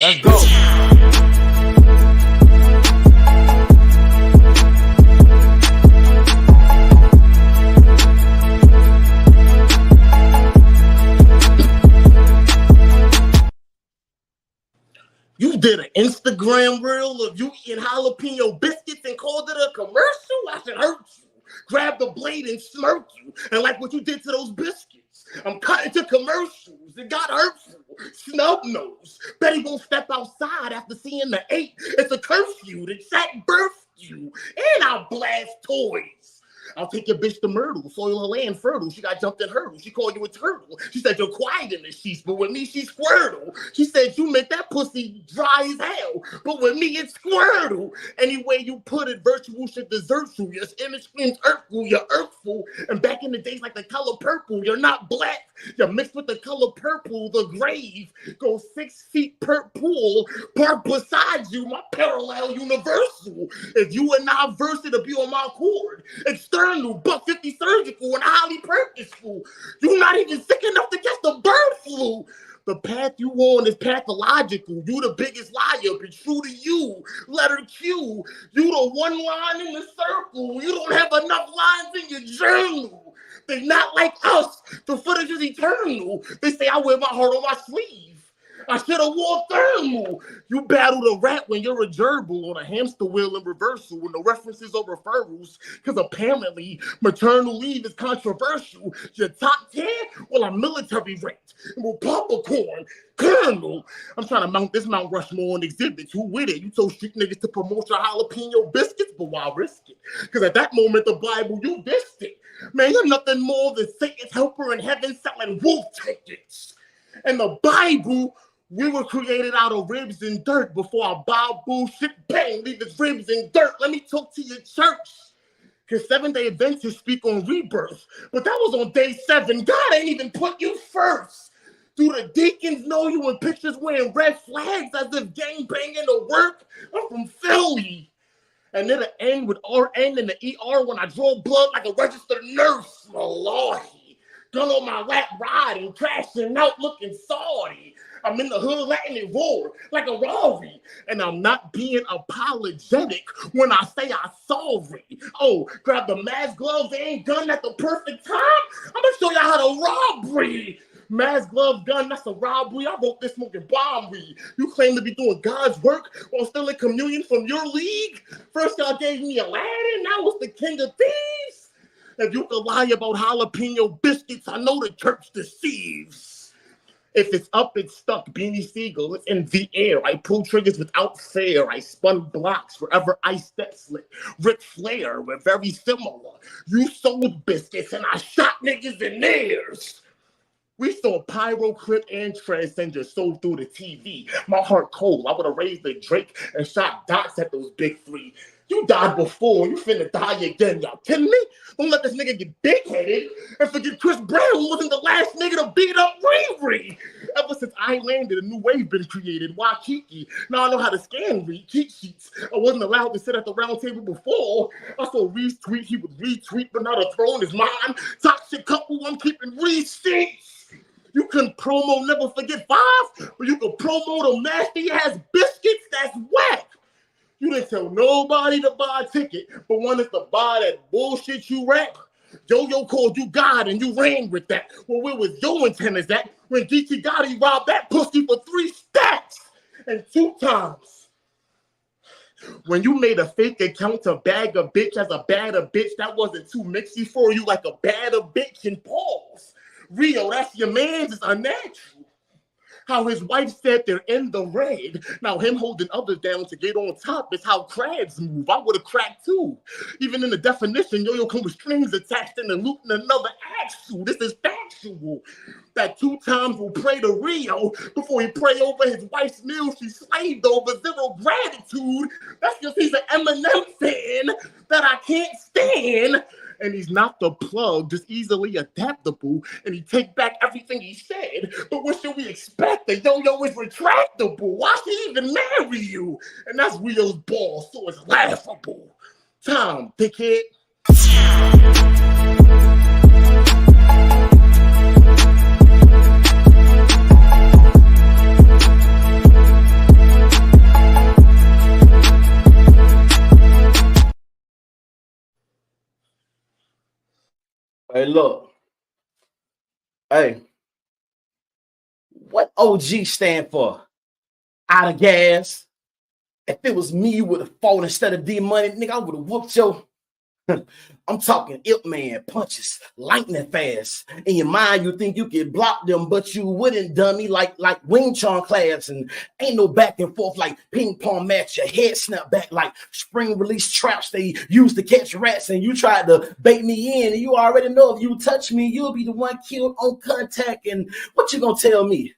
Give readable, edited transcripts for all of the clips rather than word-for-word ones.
Let's go. You did an Instagram reel of you eating jalapeno biscuits and called it a commercial? I should hurt you. Grab the blade and smirk you. And like what you did to those biscuits, I'm cutting to commercials. It got hurtful. Snub nose. Betty won't step outside after seeing the 8. It's a curfew. The chat birthed you. And I'll blast toys. I'll take your bitch to Myrtle, soil her land fertile. She got jumped in hurdles. She called you a turtle. She said you're quiet in the sheets, but with me, she's Squirtle. She said you make that pussy dry as hell, but with me, it's Squirtle. Any way you put it, virtual shit desserts you. Your image screams earthful, you're earthful. And back in the days like the color purple, you're not black. You're mixed with the color purple, the grave. Go 6 feet per pool, park beside you, my parallel universal. If you and I verse it, it'll be on my cord. External, buck 50 surgical, and highly purposeful. You're not even sick enough to catch the bird flu. The path you on is pathological. You the biggest liar, be true to you. Letter Q. You the one line in the circle. You don't have enough lines in your journal. They not like us. The footage is eternal. They say I wear my heart on my sleeve. I should have wore thermal. You battled a rat when you're a gerbil on a hamster wheel in reversal when the references are referrals. Because apparently maternal leave is controversial. Your top 10? Well, I'm military ranked. And with popcorn, Colonel. I'm trying to mount this Mount Rushmore on exhibit. Who with it? You told street niggas to promote your jalapeno biscuits, but why risk it? Because at that moment, the Bible, you dissed it. Man, you're nothing more than Satan's helper in heaven selling wolf tickets. And the Bible, we were created out of ribs and dirt before our Bob bullshit bang, leave his ribs in dirt. Let me talk to your church. Because Seventh-day Adventists speak on rebirth. But that was on day 7. God ain't even put you first. Do the deacons know you in pictures wearing red flags as if gang banging to work? I'm from Philly. And then the N with RN and the ER when I draw blood like a registered nurse. Malahi. Gun on my lap riding, crashing out looking sorry. I'm in the hood letting it roar like a Rari. And I'm not being apologetic when I say I'm sorry. Oh, grab the mask, gloves, and gun at the perfect time? I'm going to show you how to robbery. Mask, gloves, gun, that's a robbery. I wrote this smoking bomb weed. You claim to be doing God's work while still in communion from your league? First y'all gave me Aladdin, now it's the king of thieves. If you could lie about jalapeno biscuits, I know the church deceives. If it's up, it's stuck. Beanie Siegel, it's in the air. I pull triggers without fear. I spun blocks wherever I step slick. Ric Flair, we're very similar. You sold biscuits and I shot niggas in theirs. We saw pyro, clip, and transcend your soul through the TV. My heart cold. I would have raised the Drake and shot dots at those big 3. You died before. You finna die again. Y'all kidding me? Don't let this nigga get big-headed and forget Chris Brown wasn't the last nigga to beat up Riri. Ever since I landed, a new wave been created. Why Kiki? Now I know how to scan read cheat sheets. I wasn't allowed to sit at the round table before. I saw Reese tweet. He would retweet, but now the throne is mine. Toxic couple, I'm keeping receipts. You can promo Never Forget 5, but you can promo the nasty ass biscuits. That's whack. You didn't tell nobody to buy a ticket, but wanted to buy that bullshit you rap. Yo-Yo called you God and you ran with that. Well, where was your antennas at when DT Gotti robbed that pussy for 3 stacks and 2 times? When you made a fake account to bag a bitch as a badder bitch, that wasn't too mixy for you like a badder bitch and pause. Rio, that's your man's, is unnatural. How his wife said they're in the red. Now him holding others down to get on top is how crabs move. I would have cracked too. Even in the definition, yo-yo come with strings attached and then looting another axle. This is factual. That 2 times will pray to Rio before he pray over his wife's meal she slaved over. 0 gratitude. That's because he's an Eminem fan that I can't stand. And he's not the plug, just easily adaptable, and he take back everything he said. But what should we expect? The yo-yo is retractable. Why should he even marry you? And that's Rio's ball, so it's laughable. Tom, dickhead. Hey, look. Hey, what OG stand for? Out of gas. If it was me, you would have fought instead of D-Money. Nigga, I would have whooped your... I'm talking Ip Man punches, lightning fast. In your mind, you think you could block them, but you wouldn't, dummy, like Wing Chun class. And ain't no back and forth like ping pong match. Your head snap back like spring release traps they used to catch rats. And you tried to bait me in. And you already know if you touch me, you'll be the one killed on contact. And what you gonna tell me?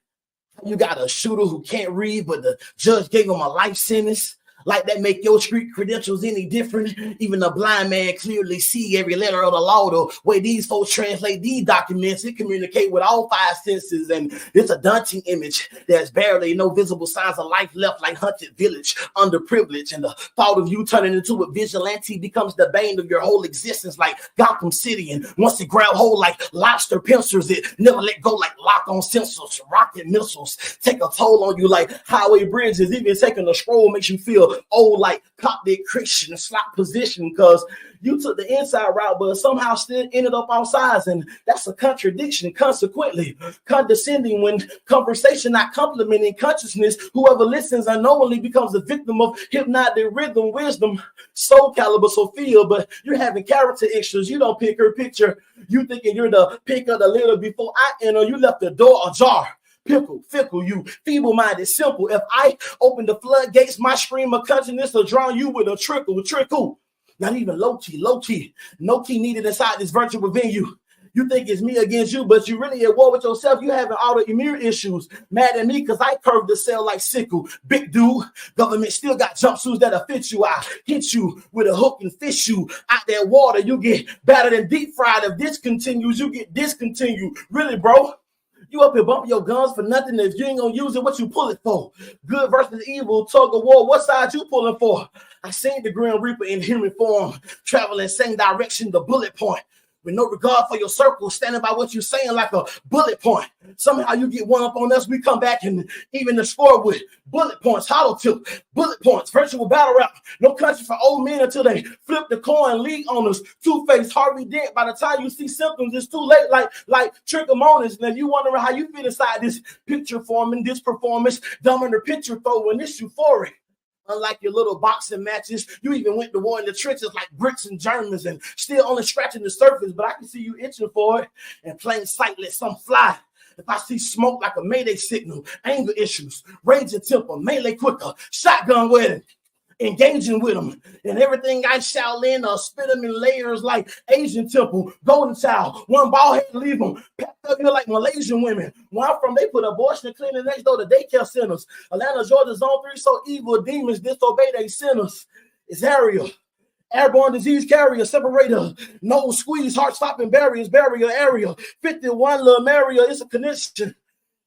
You got a shooter who can't read, but the judge gave him a life sentence. Like that make your street credentials any different? Even a blind man clearly see every letter of the law. The way these folks translate these documents, it communicate with all five senses, and it's a daunting image. There's barely no visible signs of life left, like hunted village, underprivileged, and the thought of you turning into a vigilante becomes the bane of your whole existence, like Gotham City. And once it grab hold like lobster pincers, it never let go like lock-on sensors. Rocket missiles take a toll on you like highway bridges. Even taking a stroll makes you feel old like Coptic Christian slot position because you took the inside route but somehow still ended up outside, and that's a contradiction. Consequently, condescending when conversation not complimenting consciousness, whoever listens unknowingly becomes a victim of hypnotic rhythm, wisdom, soul caliber Sophia. But you're having character issues. You don't pick her picture. You thinking you're the pick of the litter before I enter. You left the door ajar. Pickle, fickle, you feeble-minded, simple. If I open the floodgates, my stream of consciousness will drown you with a trickle. Not even low-key, no-key needed inside this virtual venue. You think it's me against you, but you really at war with yourself. You having autoimmune issues. Mad at me because I curved the cell like sickle. Big dude, government still got jumpsuits that'll fit you. I hit you with a hook and fish you out that water. You get battered and deep fried. If this continues, you get discontinued. Really, bro? You up here bumping your guns for nothing. If you ain't gonna use it, what you pull it for? Good versus evil, tug of war. What side you pulling for? I seen the Grim Reaper in human form, traveling same direction, the bullet point. With no regard for your circle, standing by what you're saying like a bullet point. Somehow you get one up on us, we come back and even the score with bullet points, hollow tip, bullet points, virtual battle rap. No country for old men until they flip the coin, league owners, two-faced, Harvey Dent. By the time you see symptoms, it's too late, like trichomonas. And if you wondering how you fit inside this picture forming, this performance, dumb in the picture throwing, this euphoric. Unlike your little boxing matches, you even went to war in the trenches like Brits and Germans and still only scratching the surface, but I can see you itching for it. And plain sight, let some fly. If I see smoke like a mayday signal, anger issues, raging temper, melee quicker, shotgun wedding, engaging with them, and everything I shall in or spit them in layers like Asian temple, golden child, one ball head leave them, packed up here like Malaysian women. Where I'm from, they put abortion clinic next door to daycare centers. Atlanta, Georgia, zone 3, so evil demons disobey they sinners. It's area. Airborne disease carrier, separator, nose squeeze, heart stopping barriers, barrier area, 51 little Maria, it's a connection.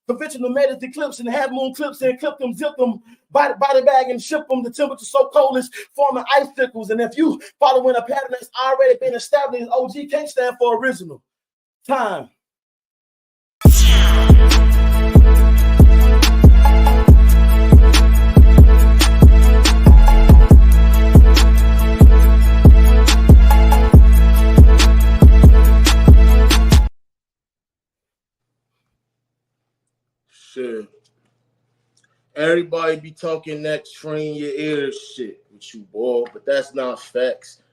Conventional methods eclipse and half moon clips and clip them, zip them, body bag and ship them. The temperature so cold it's forming icicles. And if you following a pattern that's already been established, OG can't stand for original. Time. Shit. Everybody be talking that train your ears shit with you, boy, but that's not facts.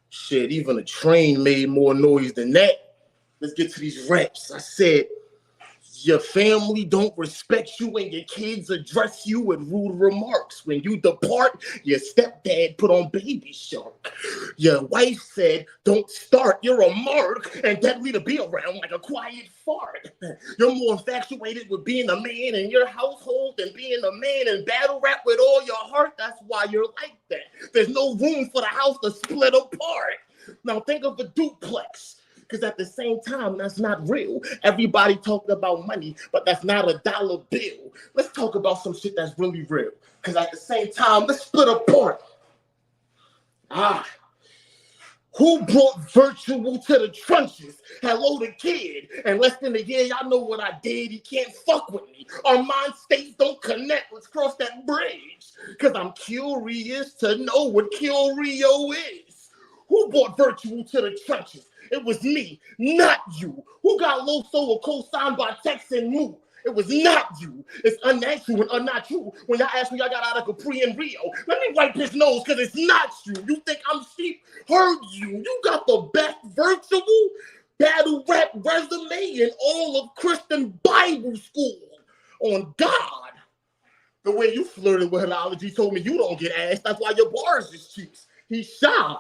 Shit, even a train made more noise than that. Let's get to these raps. I said, your family don't respect you and your kids address you with rude remarks. When you depart, your stepdad put on Baby Shark. Your wife said, don't start, you're a mark and deadly to be around like a quiet fart. You're more infatuated with being a man in your household than being a man in battle rap with all your heart. That's why you're like that. There's no room for the house to split apart. Now think of a duplex. Because at the same time, that's not real. Everybody talking about money, but that's not a dollar bill. Let's talk about some shit that's really real. Because at the same time, let's split apart. Who brought virtual to the trenches? Hello, the kid. And less than a year, y'all know what I did. He can't fuck with me. Our mind states don't connect. Let's cross that bridge. Because I'm curious to know what curio is. Who brought virtual to the trenches? It was me, not you. Who got low soul co-signed by Tex and Moo? It was not you. It's unnatural and unnatural when y'all ask me I got out of Capri and Rio. Let me wipe his nose because it's not you. You think I'm sheep? Heard you. You got the best virtual battle rap resume in all of Christian Bible school. On God. The way you flirted with halology told me you don't get asked. That's why your bars is cheeks. He's shy.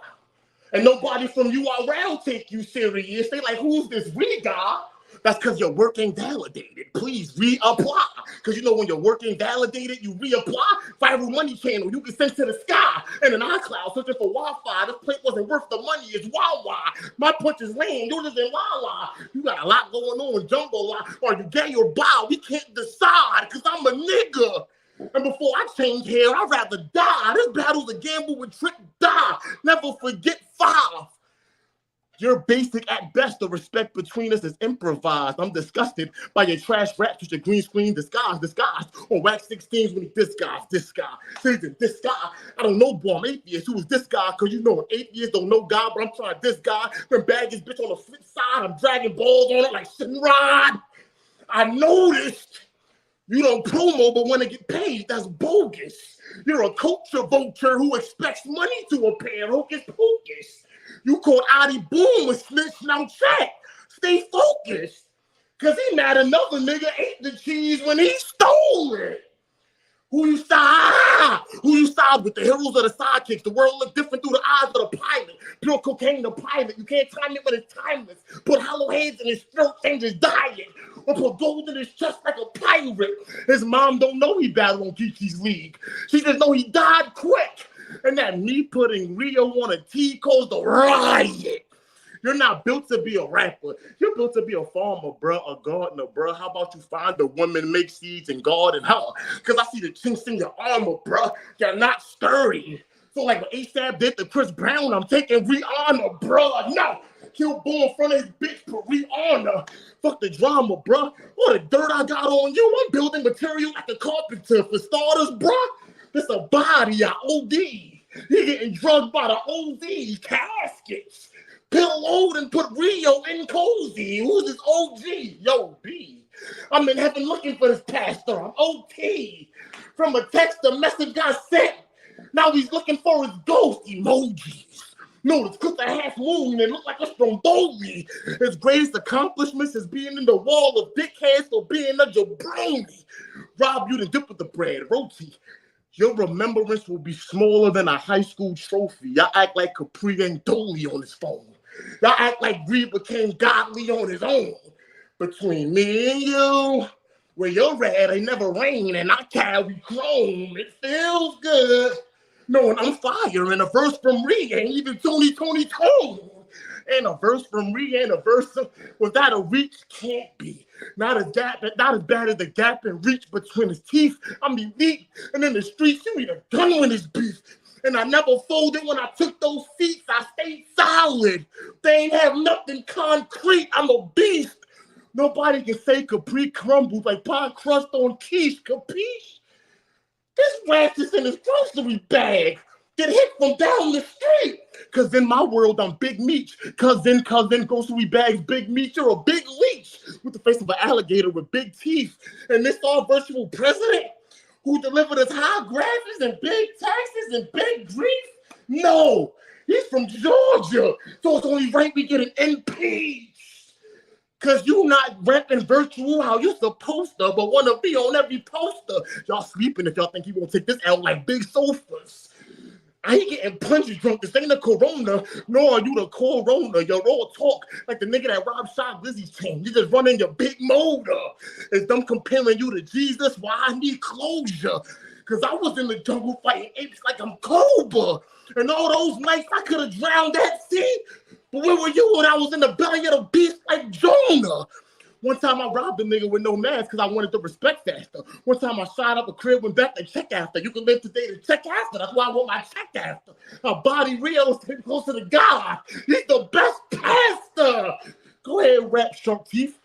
And nobody from URL take you serious. They like, who's this we guy? That's because your work ain't validated. Please reapply. Because you know when your work ain't validated, you reapply. Viral money channel, you can send to the sky. And an iCloud searching for Wi-Fi. This plate wasn't worth the money. It's Wawa. My punch is lame. Yours is in La. You got a lot going on, jumbo line. Are you gay or bi? We can't decide because I'm a nigga. And before I change hair, I'd rather die. This battle's a gamble with Trick Die. Never forget 5. You're basic at best. The respect between us is improvised. I'm disgusted by your trash raps with your green screen disguise. On wax 16s when he this guy. Season, this guy. I don't know, boy, I'm atheist. Who is this guy? Because you know an atheist don't know God, but I'm trying this guy. Then bag his bitch on the flip side. I'm dragging balls on it like Shinrod. I noticed. You don't promo, but when they get paid, that's bogus. You're a culture vulture who expects money to appear. Hocus pocus. You caught Adi Boom with snitch now check. Stay focused. Because he mad another nigga ate the cheese when he stole it. Who you side? Who you side with? The heroes or the sidekicks? The world look different through the eyes of the pilot. Pure cocaine, the pilot. You can't time it when it's timeless. Put hollow heads in his throat, change his diet. Or put gold in his chest like a pirate. His mom don't know he battled on Kiki's League. She just know he died quick. And that me putting Rio on a T caused a riot. You're not built to be a rapper. You're built to be a farmer, bro, a gardener, bro. How about you find a woman, make seeds, and garden her? Because I see the chinks in your armor, bro. You're not sturdy. So like what ASAP did to Chris Brown, I'm taking Rihanna, bro. No. Kill Bull in front of his bitch for Rihanna. Fuck the drama, bro. What the dirt I got on you? I'm building material like a carpenter. For starters, bro, this a body, I OD. He getting drugged by the OD caskets. Pill load and put Rio in Nkosi. Who's this OG? Yo, B. I'm in heaven looking for this pastor. I'm OT. From a text, the message got sent. Now he's looking for his ghost emojis. No, it's cooked a half moon and look like a stromboli. His greatest accomplishments is being in the wall of dickheads for being a jabroni. Rob, you to dip with the bread, roti. Your remembrance will be smaller than a high school trophy. Y'all act like Capri ain't Dolly on his phone. Y'all act like Greed became godly on his own. Between me and you, where you're at, it never rain and I carry chrome. It feels good. Knowing I'm fire and a verse from Ree ain't even Tony Tone. And a verse from Ree and a verse without a reach can't be. Not as bad as the gap and reach between his teeth. I'm elite, and in the streets you need a gun when it's beef. And I never folded when I took those seats. I stayed solid. They ain't have nothing concrete. I'm a beast. Nobody can say Capri crumbles like pie crust on quiche. Capiche? This rat is in his grocery bag. Get hit from down the street. Cause in my world, I'm Big Meech. Cousin, grocery bags, Big Meech. You're a big leech with the face of an alligator with big teeth. And this all virtual president who delivered us high graphics and big taxes and big grief? No, he's from Georgia. So it's only right we get an MP. Cause you not rapping virtual how you supposed to, but wanna be on every poster. Y'all sleeping if y'all think he won't take this out like big sofas. I ain't getting punch drunk. This ain't a corona, nor are you the corona. Your raw talk like the nigga that robbed Shot Lizzie's chain. You just running your big motor. It's them comparing you to Jesus. Why I need closure? Cause I was in the jungle fighting apes like I'm Cobra. And all those nights I could have drowned that sea. But where were you when I was in the belly of the beast like Jonah? One time I robbed a nigga with no mask because I wanted to respect faster. One time I shot up a crib and back to check after. You can live today to check after. That's why I want my check after. My body real is getting closer to God. He's the best pastor. Go ahead, rap, Shark Teeth.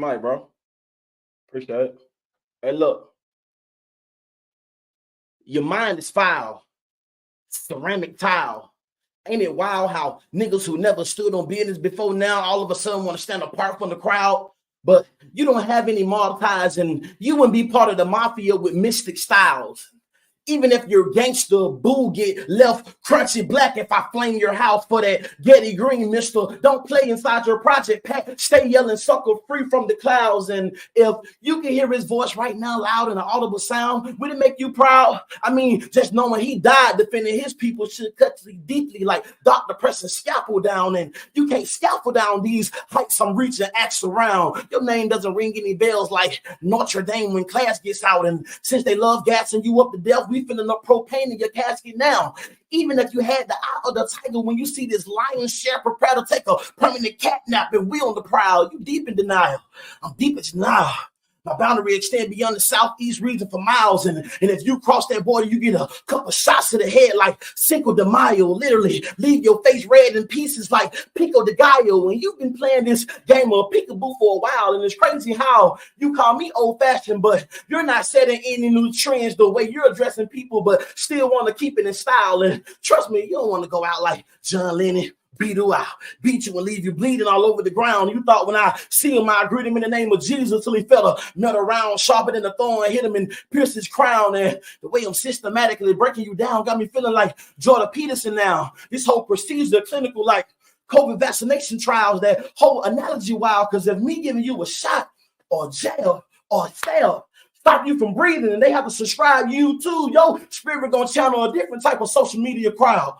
mic, bro. Appreciate it. Hey, look. Your mind is foul. Ceramic tile. Ain't it wild how niggas who never stood on business before now all of a sudden want to stand apart from the crowd? But you don't have any moral ties and you wouldn't be part of the mafia with mystic styles. Even if your gangster boo get left crunchy black if I flame your house for that Getty Green, mister. Don't play inside your project pack. Stay yelling sucker free from the clouds. And if you can hear his voice right now loud in an audible sound, would it make you proud? I mean, just knowing he died defending his people should cut you deeply like Dr. pressing scalpel down. And you can't scalpel down these heights I'm reaching axe around. Your name doesn't ring any bells like Notre Dame when class gets out. And since they love gassing you up to death, we filling up propane in your casket now. Even if you had the eye of the tiger, when you see this lion share prepare to take a permanent catnap and we on the prowl, you deep in denial. I'm deep in denial. My boundary extend beyond the southeast region for miles, and if you cross that border, you get a couple shots to the head like Cinco de Mayo, literally leave your face red in pieces like Pico de Gallo. And you've been playing this game of peekaboo for a while, and it's crazy how you call me old-fashioned, but you're not setting any new trends the way you're addressing people, but still want to keep it in style. And trust me, you don't want to go out like John Lennon. Beat you out, beat you and leave you bleeding all over the ground. You thought when I see him, I greet him in the name of Jesus till he felt a nut around, sharper than a thorn, hit him and pierced his crown. And the way I'm systematically breaking you down got me feeling like Jordan Peterson now. This whole procedure, clinical like COVID vaccination trials, that whole analogy wild, because if me giving you a shot or jail or cell stop you from breathing and they have to subscribe you to, your spirit gonna channel a different type of social media crowd.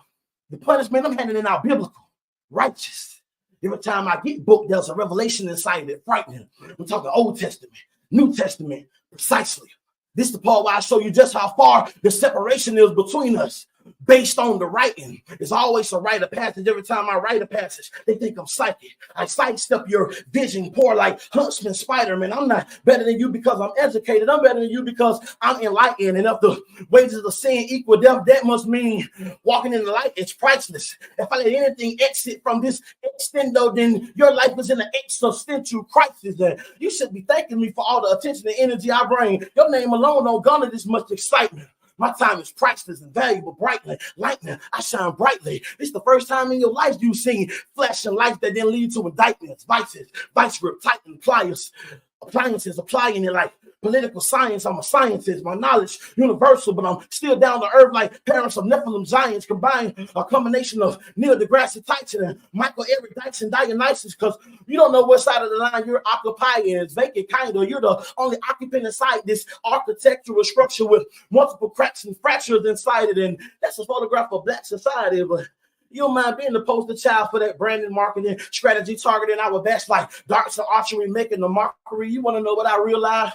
The punishment I'm handing out biblical. Righteous. Every time I get booked, there's a revelation inside that frightening. I'm talking Old Testament, New Testament, precisely. This is the part where I show you just how far the separation is between us. Based on the writing. It's always a rite of passage. Every time I write a passage, they think I'm psychic. I sidestep your vision poor like Huntsman Spider-Man. I'm not better than you because I'm educated. I'm better than you because I'm enlightened. And if the wages of sin equal death, that must mean walking in the light is priceless. If I let anything exit from this extendo, then your life is in an existential crisis. And you should be thanking me for all the attention and energy I bring. Your name alone don't garner this much excitement. My time is priceless and valuable, brightly, lightning. I shine brightly. It's the first time in your life you've seen flashing lights that then lead to indictments, vices, vice grip, tighten pliers, appliances, applying it like political science. I'm a scientist. My knowledge universal, but I'm still down to earth like parents of Nephilim giants, combined a combination of Neil deGrasse Tyson and Michael Eric Dyson Dionysus, because you don't know what side of the line you're occupying. It's vacant, kind of. You're the only occupant inside this architectural structure with multiple cracks and fractures inside it, and that's a photograph of Black society, but you don't mind being the poster child for that branding, marketing, strategy, targeting our best like darts and archery, making the mockery. You want to know what I realized?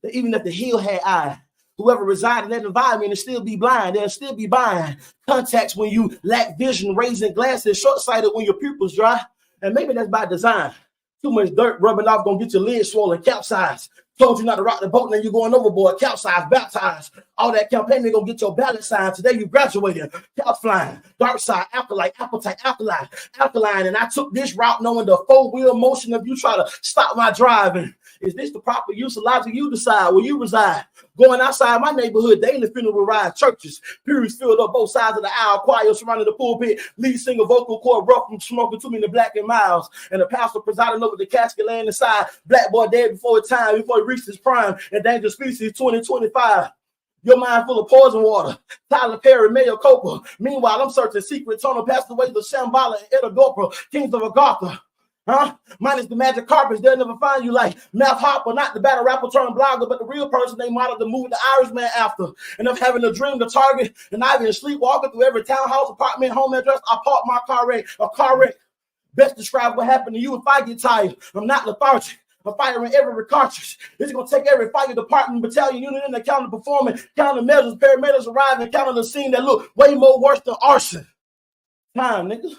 That even if the heel had eye, whoever resides in that environment will still be blind. They'll still be buying contacts when you lack vision, raising glasses, short-sighted when your pupils dry. And maybe that's by design. Too much dirt rubbing off gonna get your lid swollen, capsize. Told you not to rock the boat, and then you're going overboard, capsize, baptized. All that campaigning gonna get your balance sign. Today you graduated, couch flying, dark side, alkaline, appetite, alkaline. And I took this route knowing the four-wheel motion of you try to stop my driving. Is this the proper use of logic? You decide where you reside. Going outside my neighborhood, daily funeral ride, churches, pews filled up both sides of the aisle, choir surrounding the pulpit, lead singer, vocal cord, rough from smoking too many black and miles, and the pastor presiding over the casket laying inside, black boy dead before his time, before he reached his prime, endangered species 2025. Your mind full of poison water. Tyler Perry, Mayo Copa. Meanwhile, I'm searching secret tunnel past the ways of Shambhala and Edagopra, kings of Agartha. Huh? Minus the magic carpets, they'll never find you like Mouth Hopper, not the battle rapper turned blogger, but the real person they modeled the movie The Irishman after. And of having a dream to target, and I've been sleepwalking through every townhouse, apartment, home address, I parked my car wreck. Best describe what happened to you if I get tired. I'm not lethargic. I'm firing every cartridge. It's going to take every fire department, battalion, unit in the counter performing, countermeasures, paramedics arrive and counter the scene that look way more worse than arson. Time, nigga.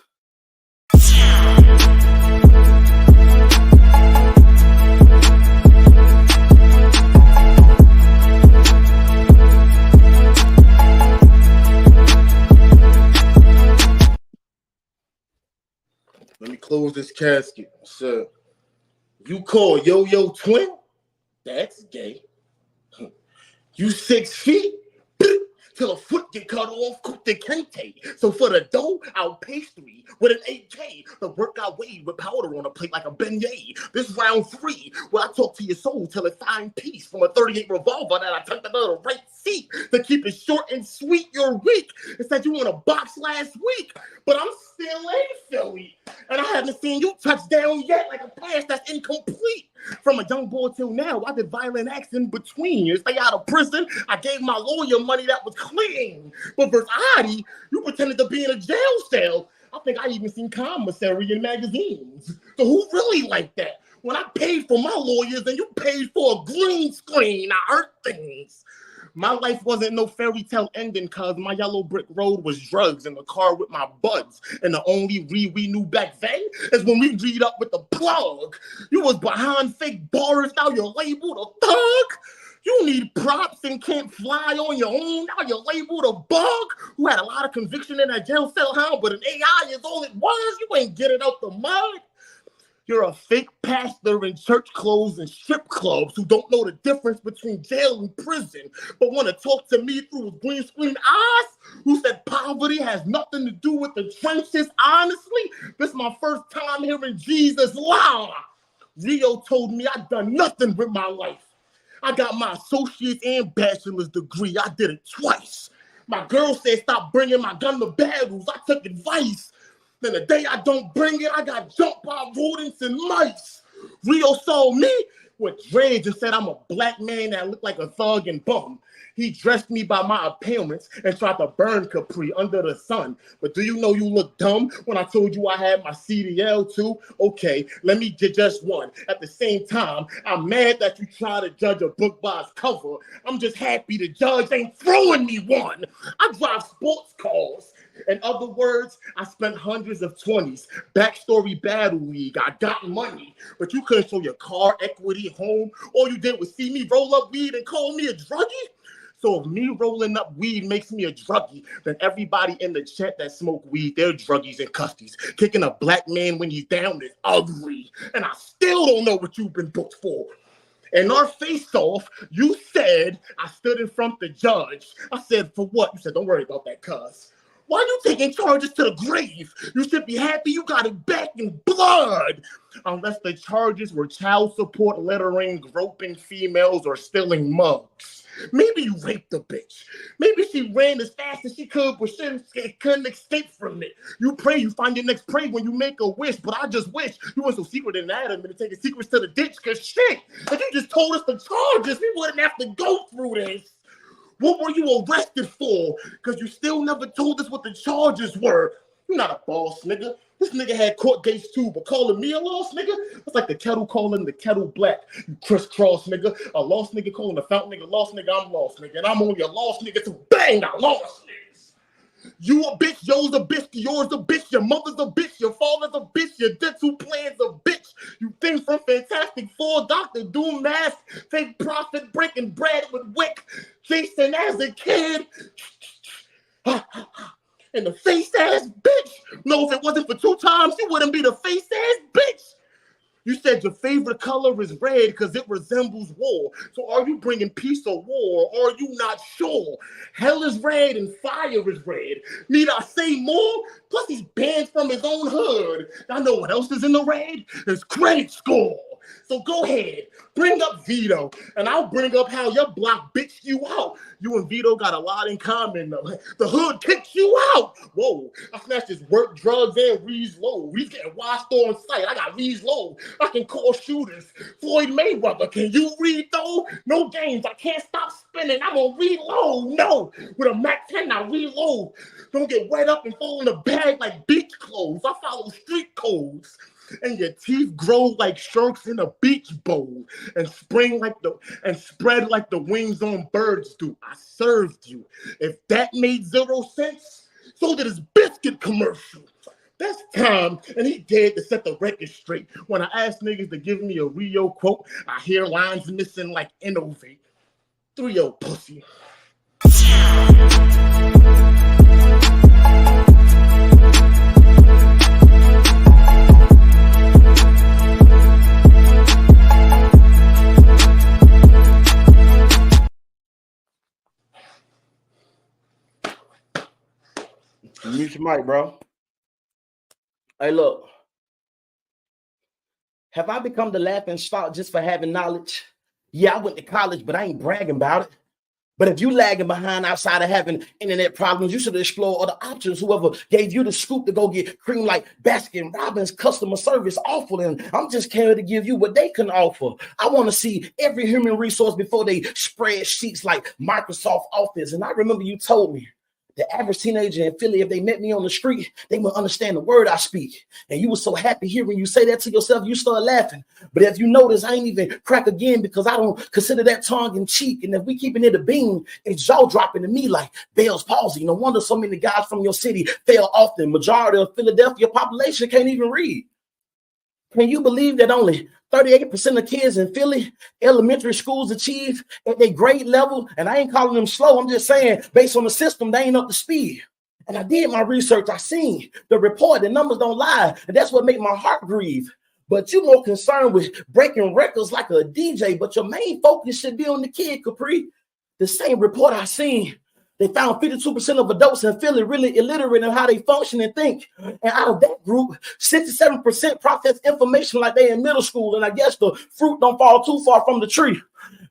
Let me close this casket. So, You call Yo-Yo twin? That's gay. You 6 feet? Till a foot get cut off, cook the kente. So for the dough, I'll pastry with an 8K. The work I weighed with powder on a plate like a beignet. This round 3, where I talk to your soul till it find peace. From a 38 revolver that I tucked under the right seat. To keep it short and sweet, you're weak. It said you won a box last week, but I'm still in Philly. And I haven't seen you touch down yet like a pass that's incomplete. From a young boy till now, I did violent acts in between. You stay out of prison, I gave my lawyer money that was clean. But versus Adi, you pretended to be in a jail cell. I think I even seen commissary in magazines. So who really like that? When I paid for my lawyers and you paid for a green screen, I heard things. My life wasn't no fairy tale ending cause my yellow brick road was drugs in the car with my buds. And the only read we knew back then is when we read up with the plug. You was behind fake bars, now you're labeled a thug. You need props and can't fly on your own, now you're labeled a bug. Who had a lot of conviction in that jail cell hound, but an AI is all it was. You ain't get it out the mud. You're a fake pastor in church clothes and strip clubs who don't know the difference between jail and prison, but want to talk to me through his green screen eyes, who said poverty has nothing to do with the trenches. Honestly, this is my first time hearing Jesus lie. Rio told me I'd done nothing with my life. I got my associate's and bachelor's degree. I did it twice. My girl said stop bringing my gun to battles. I took advice. Then the day I don't bring it, I got jumped by rodents and mice. Rio saw me with dreads and said I'm a black man that looked like a thug and bum. He dressed me by my appearance and tried to burn Capri under the sun. But do you know you look dumb when I told you I had my CDL too? Okay, let me get just one. At the same time, I'm mad that you try to judge a book by its cover. I'm just happy the judge ain't throwing me one. I drive sports cars. In other words, I spent hundreds of 20s. Backstory Battle League. I got money, but you couldn't show your car, equity, home. All you did was see me roll up weed and call me a druggie. So if me rolling up weed makes me a druggie, then everybody in the chat that smoke weed, they're druggies and custies. Kicking a black man when he's down is ugly. And I still don't know what you've been booked for. In our face-off, you said I stood in front of the judge. I said, for what? You said, don't worry about that, cuz. Why are you taking charges to the grave? You should be happy you got it back in blood. Unless the charges were child support, littering, groping females, or stealing mugs. Maybe you raped the bitch. Maybe she ran as fast as she could, but she couldn't escape from it. You pray you find your next prey when you make a wish, but I just wish you weren't so secret in that and taking secrets to the ditch, because shit, if you just told us the charges, we wouldn't have to go through this. What were you arrested for? Because you still never told us what the charges were. You're not a boss, nigga. This nigga had court dates too, but calling me a lost nigga? That's like the kettle calling the kettle black. You crisscross nigga. A lost nigga calling the fountain nigga lost nigga. I'm lost nigga. And I'm only a lost nigga, so bang, I lost niggas. You a bitch, yours a bitch, yours a bitch, your mother's a bitch, your father's a bitch, your dental plan's a bitch. You think from Fantastic Four, Dr. Doom mask, fake profit, breaking bread with Wick, Jason as a kid. And the face-ass bitch. No, if it wasn't for 2 times, you wouldn't be the face-ass bitch. You said your favorite color is red because it resembles war. So are you bringing peace or war, or are you not sure? Hell is red and fire is red. Need I say more? Plus he's banned from his own hood. I know what else is in the red? His credit score. So go ahead, bring up Vito, and I'll bring up how your block bitched you out. You and Vito got a lot in common, though. The hood kicked you out. Whoa, I snatched his work, drugs, and Reed's low. Reed's getting washed on site. I got Reed's low. I can call shooters. Floyd Mayweather, can you read, though? No games, I can't stop spinning. I'm gonna reload. No, with a Mac 10, I reload. Don't get wet up and fall in the bag like beach clothes. I follow street codes. And your teeth grow like sharks in a beach bowl and spread like the wings on birds do. I served you. If that made 0 sense, so did his biscuit commercial. That's time, and he dared to set the record straight. When I asked niggas to give me a Rio quote, I hear lines missing like innovate. 3-0 pussy. Mute your mic, bro. Hey, look. Have I become the laughing stock just for having knowledge? Yeah, I went to college, but I ain't bragging about it. But if you lagging behind outside of having internet problems, you should explore other options. Whoever gave you the scoop to go get cream like Baskin Robbins customer service awful, and I'm just here to give you what they can offer. I want to see every human resource before they spread sheets like Microsoft Office. And I remember you told me the average teenager in Philly, if they met me on the street, they would understand the word I speak. And you were so happy hearing you say that to yourself, you start laughing. But if you notice, I ain't even crack again because I don't consider that tongue in cheek. And if we keeping it a bean, it's jaw dropping to me like Bell's palsy. No wonder so many guys from your city fail often. Majority of Philadelphia population can't even read. Can you believe that only 38% of kids in Philly elementary schools achieve at their grade level? And I ain't calling them slow. I'm just saying, based on the system, they ain't up to speed. And I did my research. I seen the report. The numbers don't lie. And that's what made my heart grieve. But you're more concerned with breaking records like a DJ. But your main focus should be on the kid, Capri. The same report I seen, they found 52% of adults in Philly really illiterate in how they function and think. And out of that group, 67% process information like they in middle school. And I guess the fruit don't fall too far from the tree.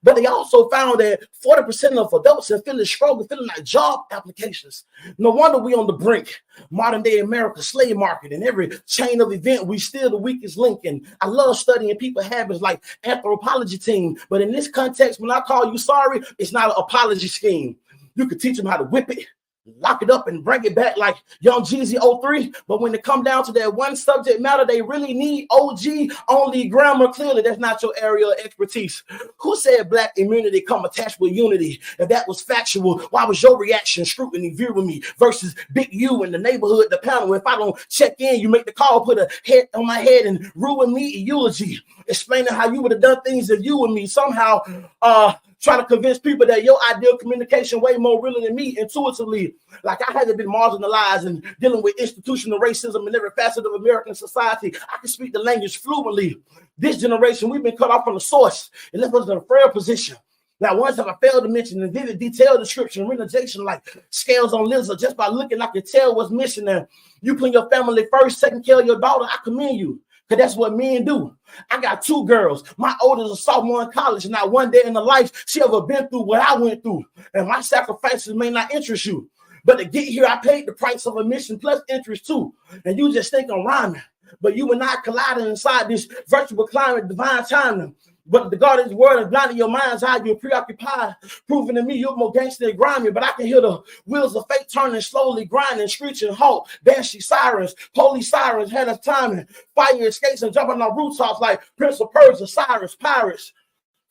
But they also found that 40% of adults in Philly struggle feeling like job applications. No wonder we on the brink. Modern day America, slave market, and every chain of event, we still the weakest link. And I love studying people habits like anthropology team. But in this context, when I call you sorry, it's not an apology scheme. You could teach them how to whip it, lock it up, and bring it back like Young Jeezy 03. But when it come down to that one subject matter, they really need OG only grammar. Clearly, that's not your area of expertise. Who said black immunity come attached with unity? If that was factual, why was your reaction scrutiny viewing me versus Big U in the neighborhood, the panel? If I don't check in, you make the call, put a head on my head, and ruin me a eulogy, explaining how you would have done things if you and me somehow trying to convince people that your ideal communication way more real than me intuitively. Like I haven't been marginalized and dealing with institutional racism in every facet of American society. I can speak the language fluently. This generation, we've been cut off from the source and left us in a frail position. Now, once have I failed to mention the vivid detailed description, realization like scales on lizard, just by looking, I can tell what's missing. And you put your family first, taking care of your daughter, I commend you. Because that's what men do. I got 2 girls. My oldest is a sophomore in college, and not one day in her life she ever been through what I went through. And my sacrifices may not interest you. But to get here, I paid the price of admission plus interest too. And you just think I'm rhyming. But you and I colliding inside this virtual climate, divine timing. But the God of His word is blinding your mind's eye. You're preoccupied, proving to me you're more gangster than grimy. But I can hear the wheels of fate turning, slowly grinding, screeching, halt, banshee sirens, police sirens, head of timing, fire escapes and jumping on rooftops like Prince of Persia, Cyrus, pirates.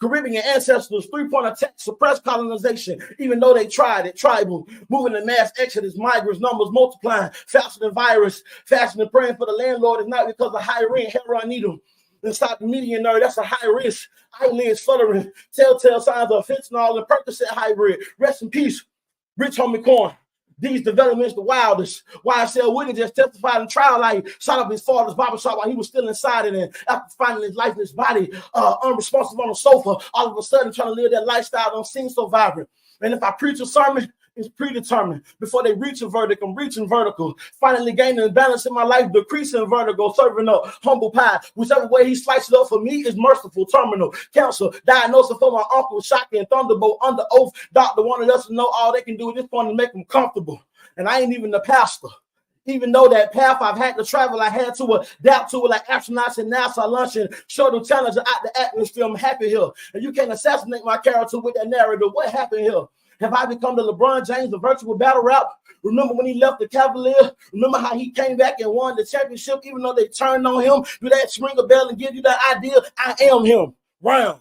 Caribbean ancestors, 3-point attack, suppressed colonization, even though they tried it, tribal, moving in mass exodus, migrants, numbers multiplying, faster than virus, faster than praying for the landlord is not because of high rent, heroin needle. Inside the median nerd, that's a high risk. Eyelids fluttering, telltale signs of fentanyl and Percocet hybrid. Rest in peace, Rich Homie Corn. These developments, the wildest. YSL Whitney just testified in trial like he shot up his father's barbershop while he was still inside it. And after finding his lifeless body, unresponsive on the sofa, all of a sudden trying to live that lifestyle don't seem so vibrant. And if I preach a sermon, it's predetermined. Before they reach a verdict, I'm reaching vertical. Finally gaining balance in my life, decreasing vertigo, serving up humble pie. Whichever way he slices it up for me is merciful. Terminal cancer diagnosis for my uncle, shocking thunderbolt under oath. Doctor wanted us to know all they can do at this point is make them comfortable. And I ain't even the pastor. Even though that path I've had to travel, I had to adapt to it like astronauts in NASA launching shuttle challenger out the atmosphere. I'm happy here. And you can't assassinate my character with that narrative. What happened here? Have I become the LeBron James of virtual battle rap? Remember when he left the Cavaliers? Remember how he came back and won the championship even though they turned on him? Do that ring a bell and give you that idea? I am him. Round.